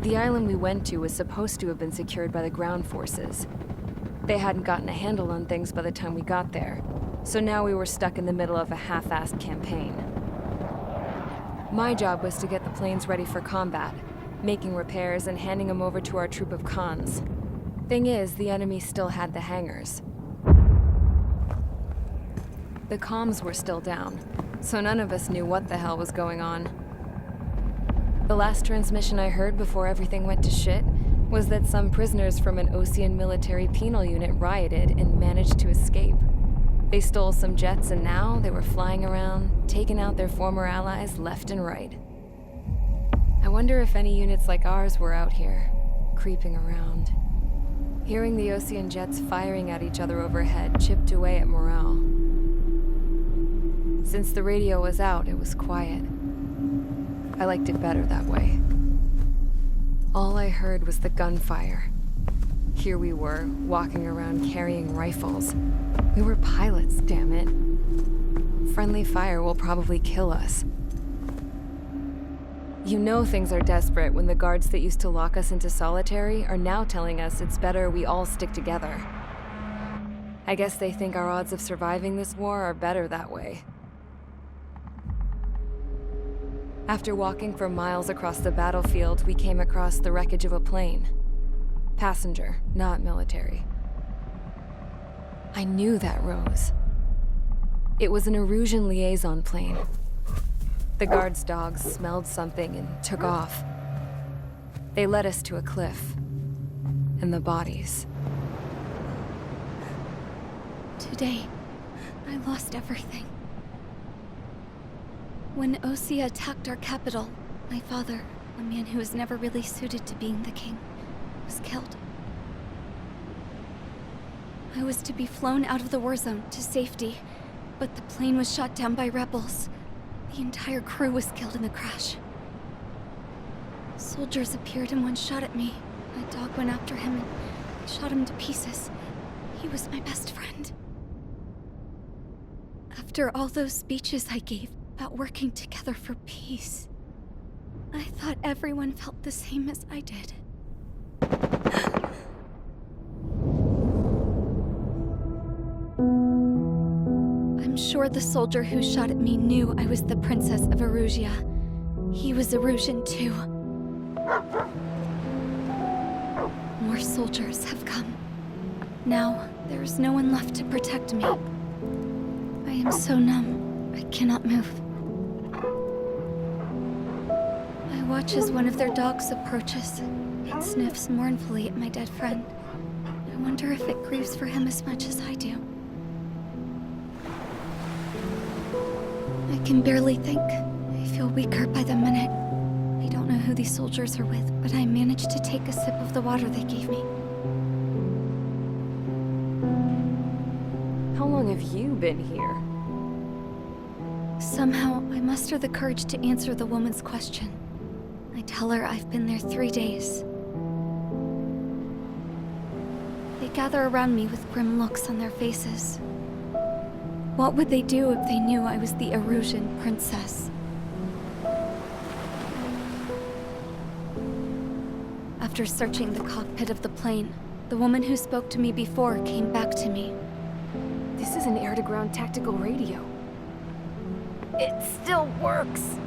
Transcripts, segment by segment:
The island we went to was supposed to have been secured by the ground forces. They hadn't gotten a handle on things by the time we got there, so now we were stuck in the middle of a half-assed campaign. My job was to get the planes ready for combat, making repairs and handing them over to our troop of cons. Thing is, the enemy still had the hangars. The comms were still down, so none of us knew what the hell was going on. The last transmission I heard before everything went to shit was that some prisoners from an Osean military penal unit rioted and managed to escape. They stole some jets and now they were flying around, taking out their former allies left and right. I wonder if any units like ours were out here, creeping around. Hearing the Osean jets firing at each other overhead chipped away at morale. Since the radio was out, it was quiet. I liked it better that way. All I heard was the gunfire. Here we were, walking around carrying rifles. We were pilots, damn it. Friendly fire will probably kill us. You know things are desperate when the guards that used to lock us into solitary are now telling us it's better we all stick together. I guess they think our odds of surviving this war are better that way. After walking for miles across the battlefield, we came across the wreckage of a plane. Passenger, not military. I knew that rose. It was an Erusian liaison plane. The guard's dogs smelled something and took off. They led us to a cliff. And the bodies. Today, I lost everything. When Osea attacked our capital, my father, a man who was never really suited to being the king, was killed. I was to be flown out of the war zone to safety, but the plane was shot down by rebels. The entire crew was killed in the crash. Soldiers appeared and one shot at me. My dog went after him and shot him to pieces. He was my best friend. After all those speeches I gave about working together for peace, I thought everyone felt the same as I did. I'm sure the soldier who shot at me knew I was the Princess of Erusia. He was Erusian too. More soldiers have come. Now, there is no one left to protect me. I am so numb, I cannot move. I watch as one of their dogs approaches. It sniffs mournfully at my dead friend. I wonder if it grieves for him as much as I do. I can barely think. I feel weaker by the minute. I don't know who these soldiers are with, but I managed to take a sip of the water they gave me. How long have you been here? Somehow, I muster the courage to answer the woman's question. I tell her I've been there 3 days. They gather around me with grim looks on their faces. What would they do if they knew I was the Erusian princess? After searching the cockpit of the plane, the woman who spoke to me before came back to me. This is an air-to-ground tactical radio. It still works!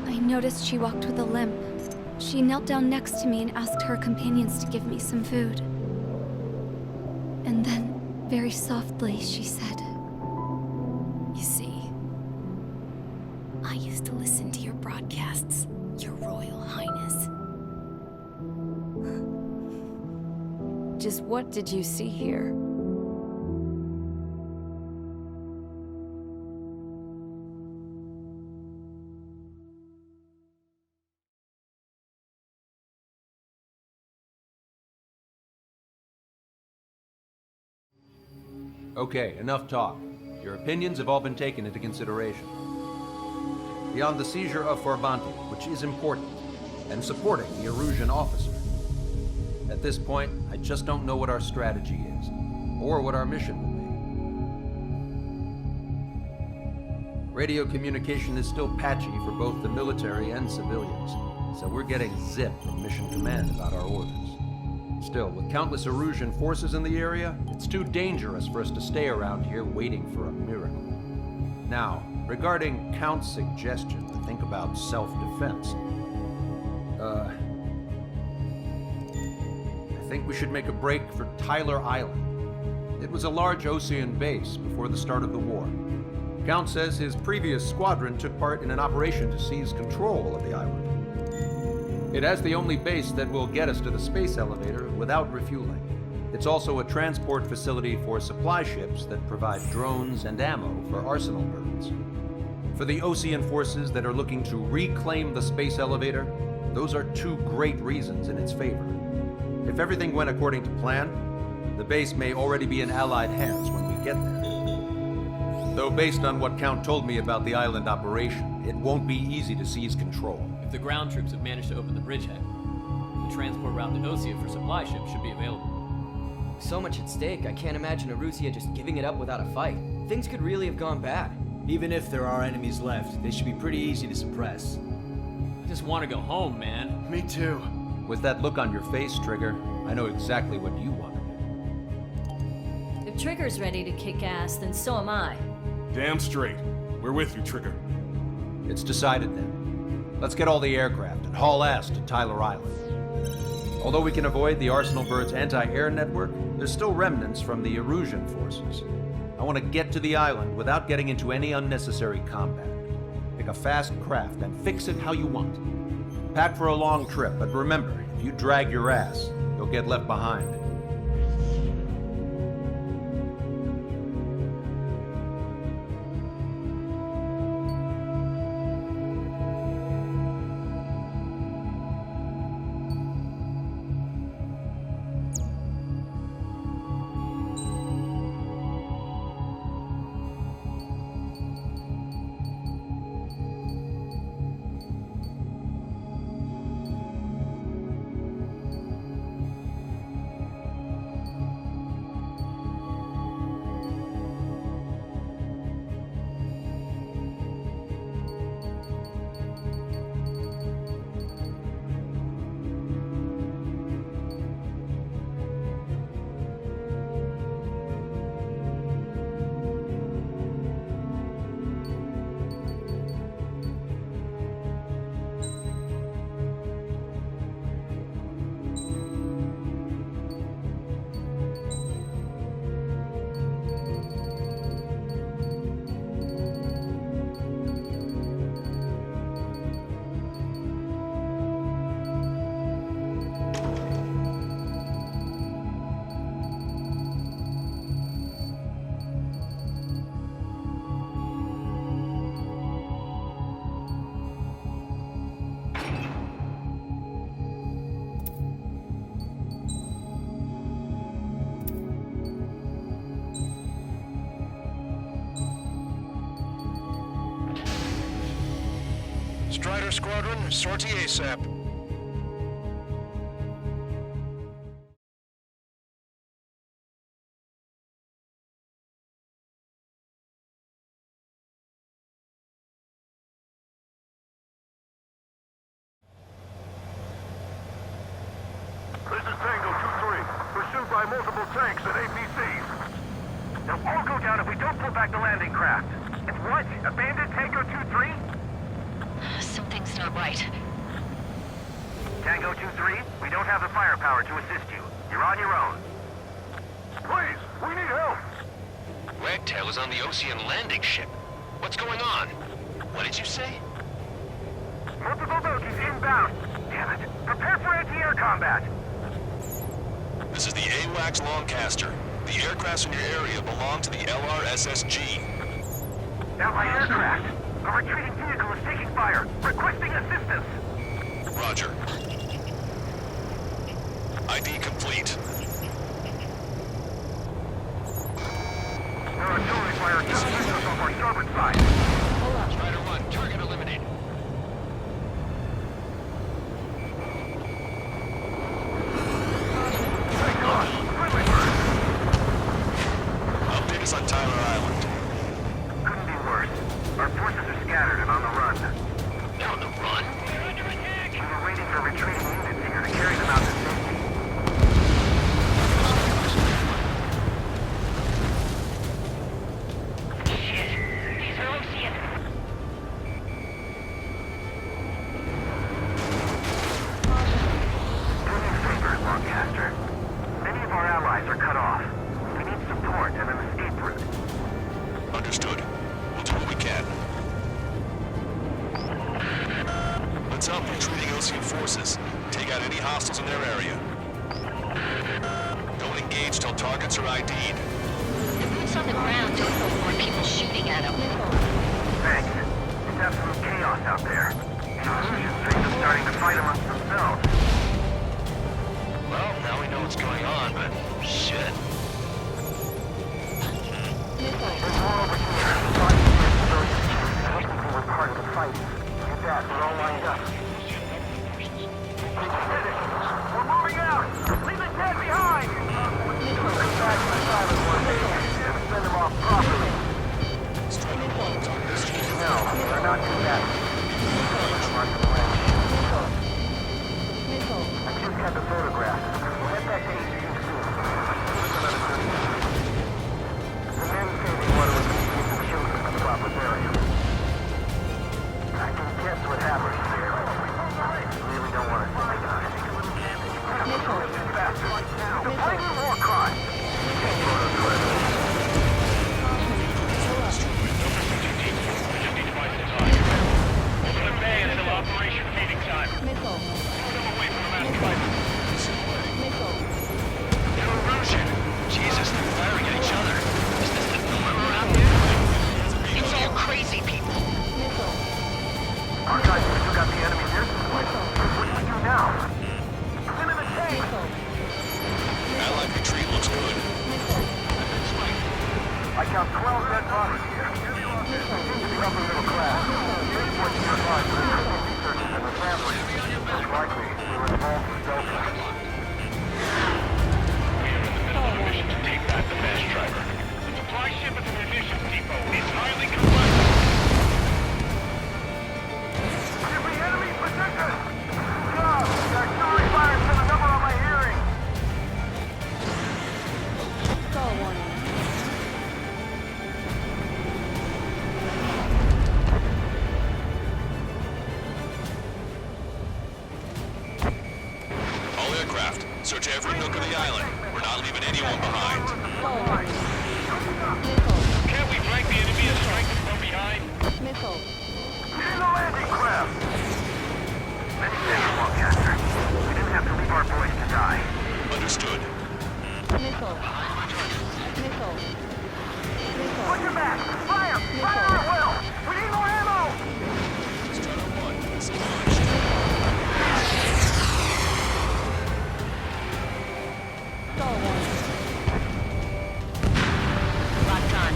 I noticed she walked with a limp. She knelt down next to me and asked her companions to give me some food. And then, very softly, she said, "You see, I used to listen to your broadcasts, Your Royal Highness." Just what did you see here? Okay, enough talk. Your opinions have all been taken into consideration. Beyond the seizure of Forbanti, which is important, and supporting the Erusian officer, at this point, I just don't know what our strategy is, or what our mission will be. Radio communication is still patchy for both the military and civilians. so we're getting zip from Mission Command about our orders. Still, with countless Erusian forces in the area, it's too dangerous for us to stay around here waiting for a miracle. Now, regarding Count's suggestion to think about self-defense, I think we should make a break for Tyler Island. It was a large Osean base before the start of the war. Count says his previous squadron took part in an operation to seize control of the island. It has the only base that will get us to the space elevator without refueling. It's also a transport facility for supply ships that provide drones and ammo for arsenal birds. For the Osean forces that are looking to reclaim the space elevator, those are two great reasons in its favor. If everything went according to plan, the base may already be in Allied hands when we get there. Though based on what Count told me about the island operation, it won't be easy to seize control. If the ground troops have managed to open the bridgehead, the transport route to Osea for supply ships should be available. So much at stake, I can't imagine Erusia just giving it up without a fight. Things could really have gone bad. Even if there are enemies left, they should be pretty easy to suppress. I just want to go home, man. Me too. With that look on your face, Trigger, I know exactly what you want to do. If Trigger's ready to kick ass, then so am I. Damn straight. We're with you, Trigger. It's decided then. Let's get all the aircraft and haul ass to Tyler Island. Although we can avoid the Arsenal Bird's anti-air network, there's still remnants from the Erusian forces. I want to get to the island without getting into any unnecessary combat. Pick a fast craft and fix it how you want. Pack for a long trip, but remember, if you drag your ass, you'll get left behind. Strider Squadron, sortie ASAP. This is Tango 2-3, pursued by multiple tanks and APCs. They'll all go down if we don't pull back the landing craft. It's what? Abandoned Tango 2-3? Something's not right. Tango 2-3, we don't have the firepower to assist you. You're on your own. Please, we need help. Wagtail is on the Osean landing ship. What's going on? What did you say? Multiple bogies inbound. Damn it. Prepare for anti-air combat. This is the AWACS Longcaster. The aircrafts in your area belong to the LRSSG. Allied aircraft. A retreating vehicle is taking fire. Requesting assistance. Roger. ID complete. There are artillery fire just off our starboard side. Hold on. Strider 1, target eliminated. Take off. Friendly bird. Update is on Tyler Island. Couldn't be worse. Our forces are scattered and on the run. They're on the run? We're under attack! We were help retreating Osean forces. Take out any hostiles in their area. Don't engage till targets are ID'd. The boots on the ground don't want people shooting at them. Thanks. It's absolute chaos out there. The Erusian things are starting to fight amongst themselves. Well, now we know what's going on, but shit. There's more over here. I don't think they were part of the fight. Look at that, we're all lined up. We're moving out! Leave the dead behind! Bring back the silent ones and send them off properly. No, they're not too bad. I just got the photograph. We'll head back to HQ soon. Give us another 30 minutes. The men say they want to remove the children from the proper area. I can guess what happened here. I really don't want to say that. It's a blatant war crime. Open the bay until operation feeding time. Pull them away from the mass driver. They're Erusian. Jesus, they're firing at each other. Is this the norm around here? It's all crazy people. Our guys still got the enemy near this place. What do we do now? Send in the tank! Allied retreat looks good. I count 12 dead bodies here. They seem to be upper middle class. Big boys nearby for the researchers and their families. Most likely, they were involved with Delta. We are in the middle of a mission to take back the mass driver. The supply ship at the munitions depot is highly complex. Give me enemy position! Good job! The artillery fire sent a number on my hearing. All aircraft, search every nook of the island. We're not leaving anyone behind. Can't we flank the enemy and strike them from behind? In the landing craft! Let's stay Longcaster. We didn't have to leave our boys to die. Understood. Put your back! Fire! Fire at will! We need more ammo! Strider 1, it's launched. Locked on.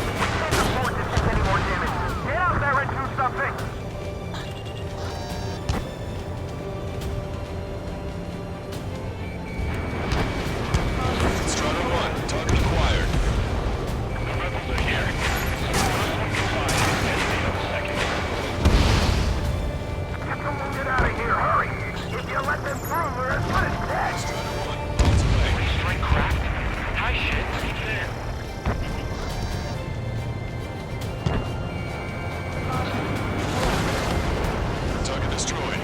We can't afford to take any more damage. Get out there and do something! Strider 1, target acquired. The rebels are here. First one confined. Enemy on the second. Get the wounded out of here, hurry! If you let them through, we're as good as dead! Strider 1, on its way. Strike craft. High shit, keep there. Target destroyed.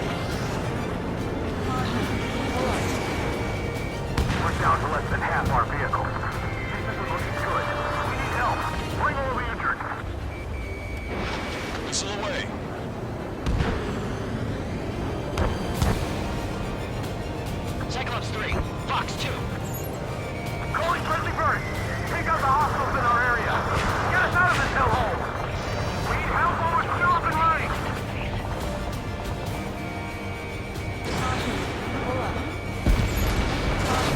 We're down to less than half our vehicles. This isn't looking good. We need help. Bring all the injured. Missile away. Cyclops 3, Fox 2. Calling Friendly Bird. Take out the hostiles in our area. Get us out of this hellhole. We need help while we're still up and running.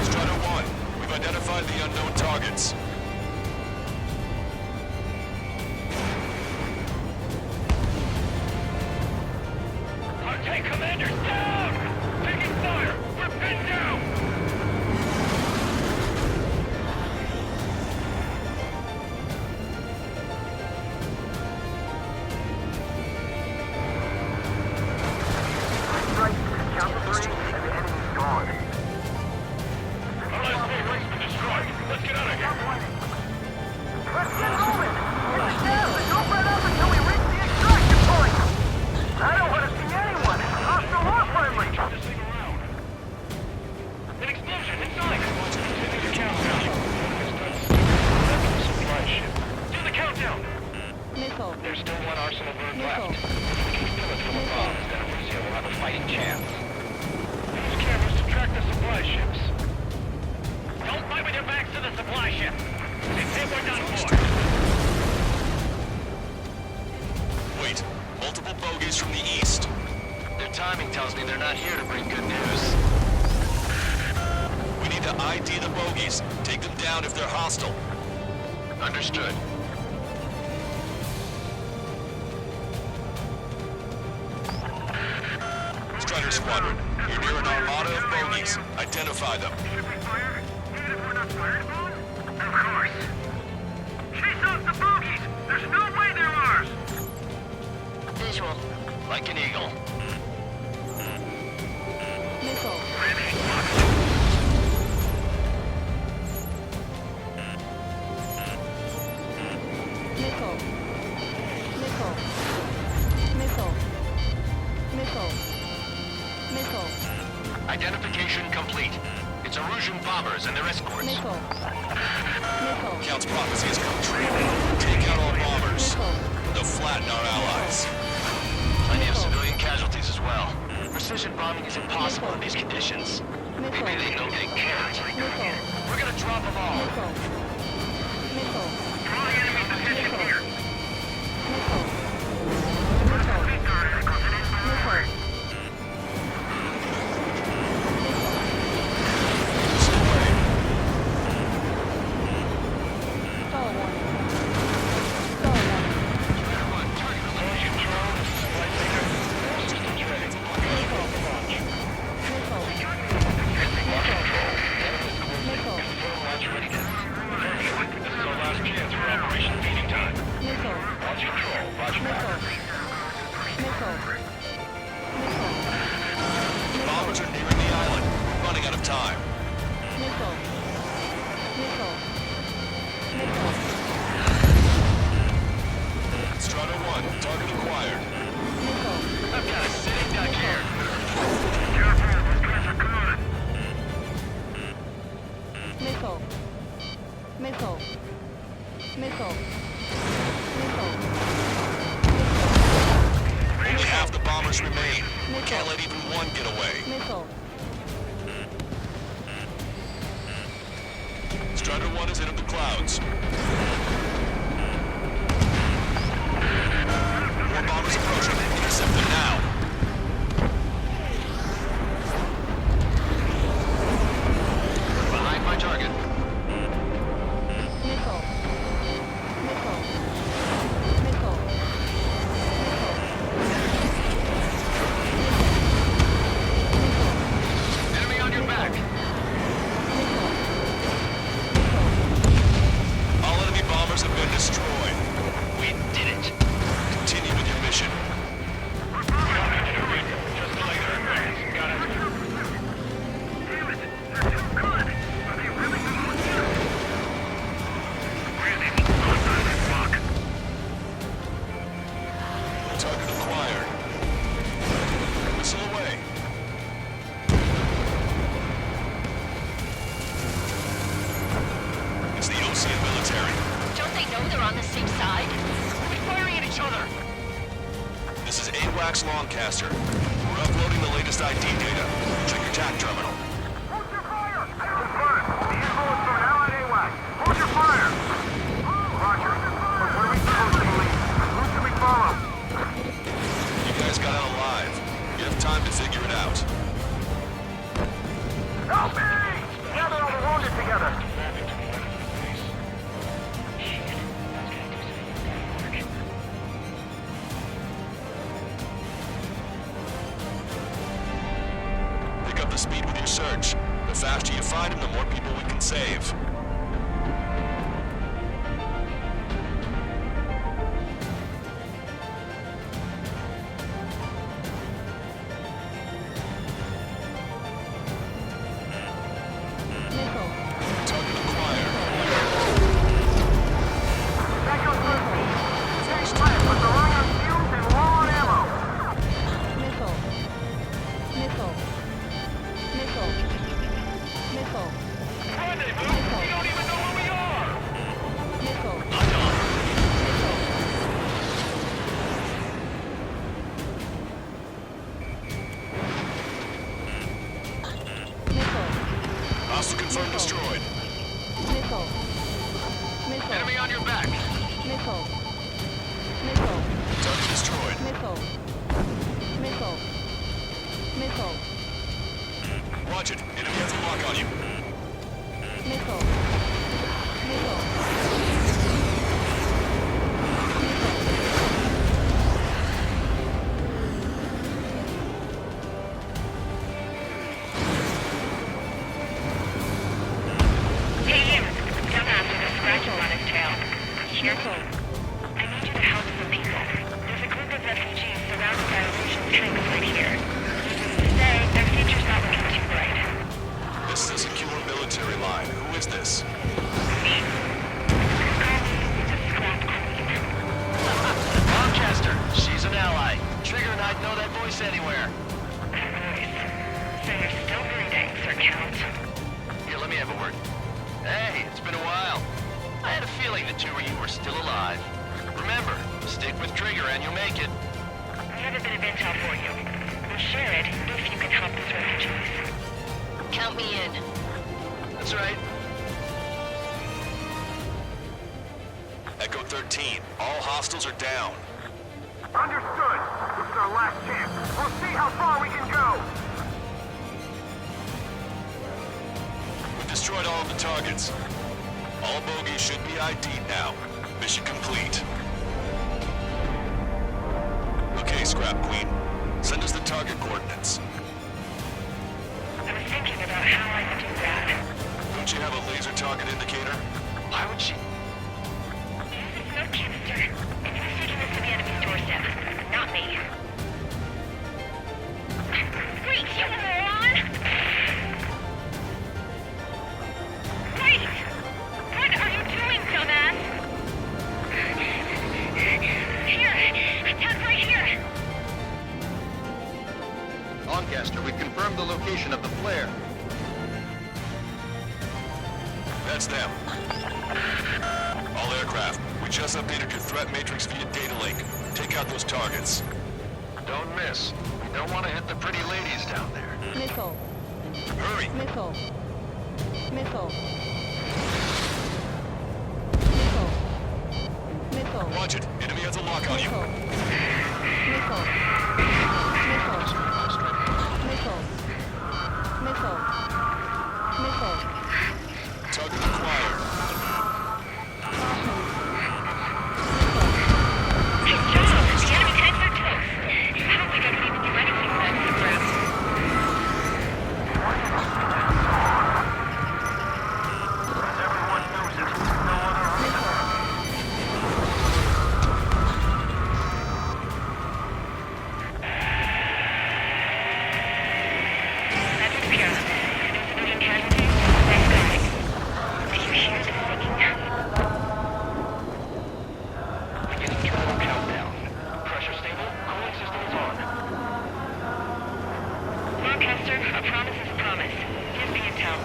Strider 1, we've identified the unknown targets. Our tank commander's down! Taking fire! We're pinned down! Strike, count to 3, and the enemy's gone. Our last base has been destroyed. Let's get out of here. supply ship. They say we're done for. Wait, multiple bogies from the east. Their timing tells me they're not here to bring good news. We need to ID the bogies. Take them down if they're hostile. Understood. Strider Squadron, you're near an armada of bogies. Identify them. Should we fire, even if we're not fired upon? Of course. Chase off the bogies! There's no way they're ours! Visual. Like an eagle. Missile. Missile. Missile. Missile. Missile. Missile. Identification complete. It's Erusian bombers and their escorts. Missile. Missile. Count's prophecy has come true. Take out all bombers. Missile. They'll flatten our allies. Plenty of civilian casualties as well. Precision bombing is impossible in these conditions. Missile. Maybe they know they can't. Missile. We're gonna drop them all. Missile. Missile. Draw the enemy position here. Missile. Missile. Stall warning. Stall warning. Bombers are nearing the island. We're running out of time. Strider 1, target acquired. I've got a sitting duck here. Careful, those guys are coming. Missile. Missile. Missile. Missile. Only half the bombers remain. We can't let even one get away. Missile. Strider 1 is in the clouds. More bombers approaching. Intercept them now. Behind my target. Missile. Missile. Missile. Enemy on your back. All enemy bombers have been destroyed. We did it. Continue with your mission. Just later. Got it. Damn it. They're too good. Are they really going to Really? Fuck. Target acquired. Missile away. It's the Osean military. Don't they know they're on the same side? We're firing at each other. This is AWACS Lancaster. We're uploading the latest ID data. Check your TAC terminal. Hold your fire! Confirmed. The info is from Allied AWAC. Hold your fire! Roger. But what are we supposed to believe? Who should we follow? You guys got out alive. You have time to figure it out. Help me! Gather all the wounded together. Pick up the speed with your search. The faster you find them, the more people we can save. Missile. Target acquired. That goes good. Stay quiet, but they're running on fumes and low on ammo. Missile. Missile. Missile. Missile. Rendezvous. Enemy on your back. Missile. Missile. Target destroyed. Missile. Missile. Missile. Watch it. Enemy has a lock on you. Missile. Missile. Hey you, dumbass with a scratch on his tail. Hear me? I need you to help some people. There's a group of refugees surrounded by Illusion tanks right here. Needless to say, their future's not looking too bright. This is a secure military line. Who is this? Me. Call me the Scrap Queen. Lancaster, she's an ally. Trigger and I'd know that voice anywhere. Voice. So you're still breathing, Sir Count. Here, let me have a word. Hey, it's been a while. I had a feeling the two of you were still alive. Remember, stick with Trigger and you'll make it. We have a bit of intel for you. We'll share it if you can help these refugees. Count me in. That's right. Echo 13. All hostiles are down. Understood. This is our last chance. We'll see how far we can go. We've destroyed all of the targets. All bogies should be ID'd now. Mission complete. Okay, Scrap Queen. Send us the target coordinates. I was thinking about how I could do that. Don't you have a laser target indicator? Why would she? Use the smoke canister. It's taking us to the enemy's doorstep, not me. Wait, you moron! Wait! What are you doing, dumbass? Here! Attack right here! Lancaster, we've confirmed the location of the flare. That's them. All aircraft, we just updated your threat matrix via data link. Take out those targets. Don't miss. We don't want to hit the pretty ladies down there. Missile. Hurry! Missile. Missile. Missile. Missile. Watch it. Enemy has a lock on you. Missile. Missile. Missile. Missile. Missile. Target acquired. Good job! The enemy tanks are toast. I don't think I can even do anything with that scrap. Everyone knows it. No other option. That's Pira. No civilian casualties. Nice going. Did you hear the singing? Beginning terminal countdown. Pressure stable. Cooling systems on. Lancaster, a promise is a promise. Here's the intel.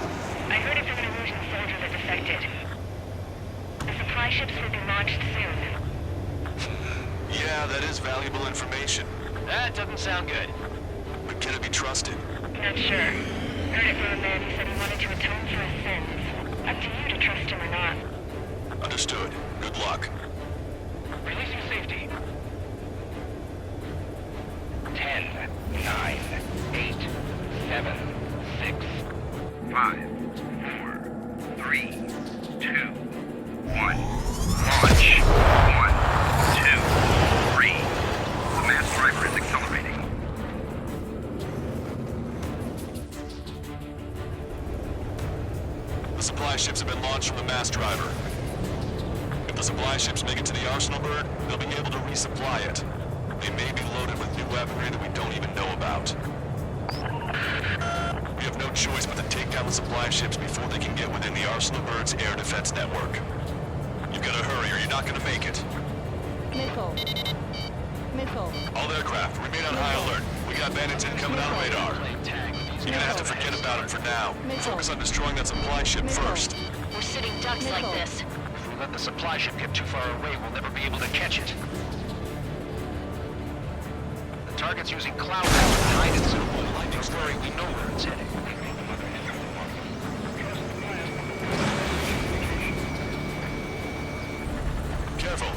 I heard it from an illusion soldier that defected. The supply ships will be launched soon. Yeah, that is valuable information. That doesn't sound good. But can it be trusted? Not sure. Heard it from a man who said he wanted to atone for his sins. Up to you to trust him or not. Understood. Good luck. Releasing safety. 10, 9, 8, 7, 6, 5, 4, 3, 2, 1. Launch. 1, 2, 3. The mass driver is accelerating. The supply ships have been launched from the mass driver. If the supply ships make it to the Arsenal bird, they'll be able to resupply it. They may be loaded with new weaponry that we don't even know about. We have no choice but to take down the supply ships before they can get within the Arsenal bird's air defense network. You gotta hurry or you're not gonna make it. Missile. Missile. All aircraft, remain on high alert. We got bandits incoming on radar. You're gonna have to forget about it for now. Focus on destroying that supply ship first. We're sitting ducks like this. If we let the supply ship get too far away, we'll never be able to catch it. The target's using cloud cover behind it, so don't worry, we know where it's heading.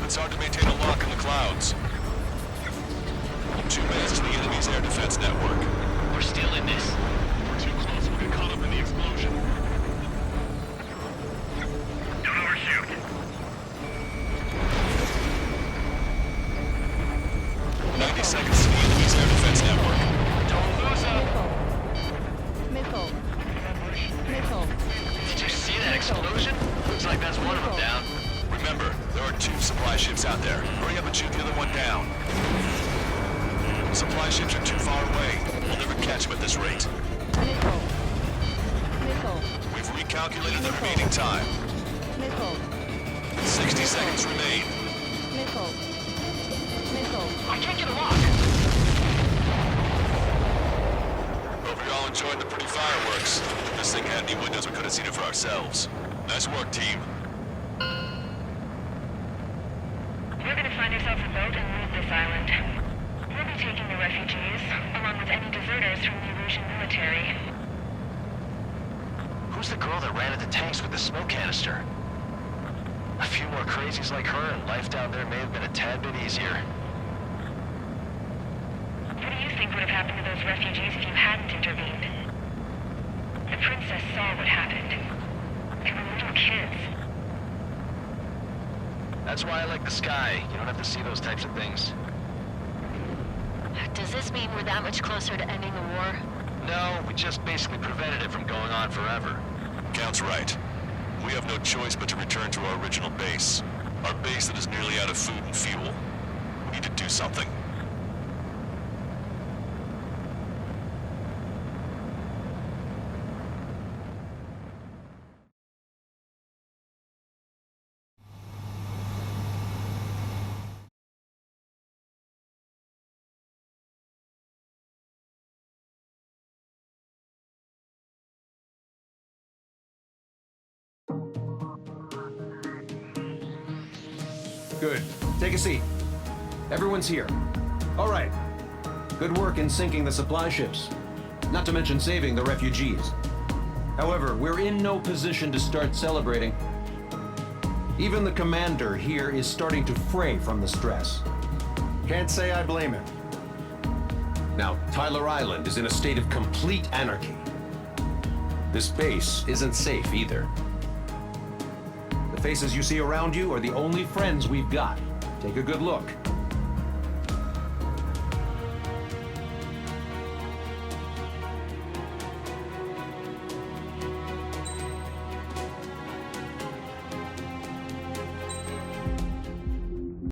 It's hard to maintain a lock in the clouds. 2 minutes to the enemy's air defense network. We're still in this? We're too close. We'll get caught up in the explosion. Don't overshoot. 90 seconds to the enemy's air defense network. Don't lose up! Missile. Missile. Did you see that explosion? Looks like that's one of them down. Remember, there are 2 supply ships out there. Hurry up and shoot the other one down. Supply ships are too far away. We'll never catch them at this rate. Missile. Missile. We've recalculated the remaining time. Missile. 60 seconds remain. Missile. Missile. I can't get a lock! Hope you're all enjoying the pretty fireworks. If this thing had any windows, we could have seen it for ourselves. Nice work, team. We're gonna find ourselves a boat and leave this island. We'll be taking the refugees, along with any deserters from the Erusian military. Who's the girl that ran at the tanks with the smoke canister? A few more crazies like her, and life down there may have been a tad bit easier. What do you think would have happened to those refugees if you hadn't intervened? The princess saw what happened. They were little kids. That's why I like the sky. You don't have to see those types of things. Does this mean we're that much closer to ending the war? No, we just basically prevented it from going on forever. Count's right. We have no choice but to return to our original base. Our base that is nearly out of food and fuel. We need to do something. Good. Take a seat. Everyone's here. All right. Good work in sinking the supply ships. Not to mention saving the refugees. However, we're in no position to start celebrating. Even the commander here is starting to fray from the stress. Can't say I blame him. Now, Tyler Island is in a state of complete anarchy. This base isn't safe either. The faces you see around you are the only friends we've got. Take a good look.